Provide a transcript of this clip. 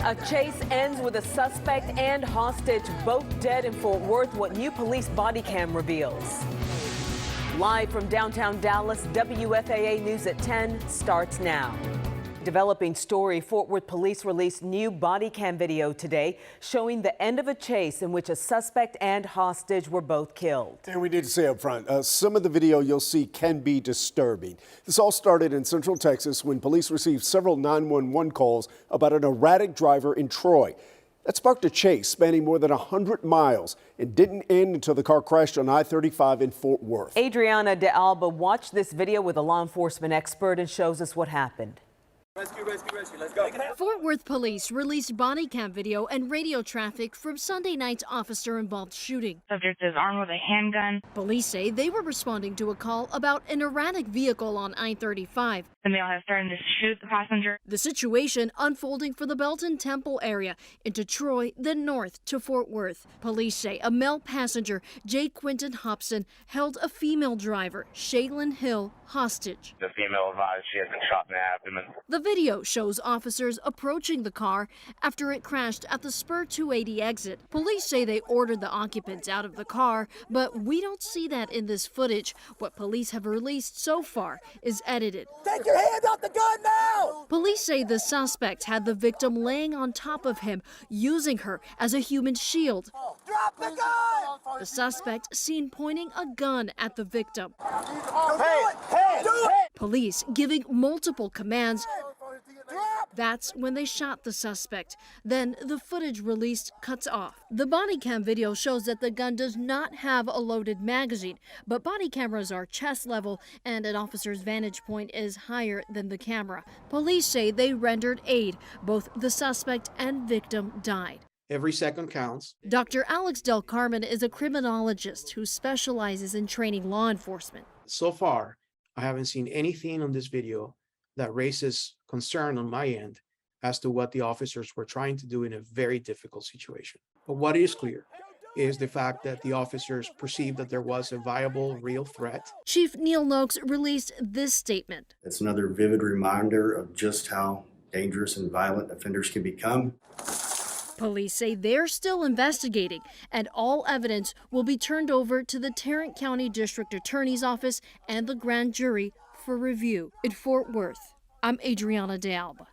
A chase ends with a suspect and hostage both dead in Fort Worth, what new police body cam reveals. Live from downtown Dallas, WFAA News at 10 starts now. Developing story, Fort Worth police released new body cam video today showing the end of a chase in which a suspect and hostage were both killed. And we need to say up front, some of the video you'll see can be disturbing. This all started in Central Texas when police received several 911 calls about an erratic driver in Troy. That sparked a chase spanning more than 100 miles and didn't end until the car crashed on I-35 in Fort Worth. Adriana De Alba watched this video with a law enforcement expert and shows us what happened. Rescue, let's go. Fort Worth police released body cam video and radio traffic from Sunday night's officer-involved shooting. Subject is armed with a handgun. Police say they were responding to a call about an erratic vehicle on I-35. The male has started to shoot the passenger. The situation unfolding for the Belton Temple area into Troy, then north to Fort Worth. Police say a male passenger, J. Quinton Hobson, held a female driver, Shaylin Hill, hostage. The female advised she has been shot in the abdomen. The video shows officers approaching the car after it crashed at the Spur 280 exit. Police say they ordered the occupants out of the car, but we don't see that in this footage. What police have released so far is edited. Take your hands off the gun now! Police say the suspect had the victim laying on top of him, using her as a human shield. Drop the gun! The suspect seen pointing a gun at the victim. Police giving multiple commands. That's when they shot the suspect. Then the footage released cuts off. The body cam video shows that the gun does not have a loaded magazine, but body cameras are chest level and an officer's vantage point is higher than the camera. Police say they rendered aid. Both the suspect and victim died. Every second counts. Dr. Alex Del Carmen is a criminologist who specializes in training law enforcement. So far, I haven't seen anything on this video that raises concern on my end as to what the officers were trying to do in a very difficult situation. But what is clear is the fact that the officers perceived that there was a viable, real threat. Chief Neil Noakes released this statement. It's another vivid reminder of just how dangerous and violent offenders can become. Police say they're still investigating, and all evidence will be turned over to the Tarrant County District Attorney's Office and the grand jury for review. In Fort Worth, I'm Adriana De Alba.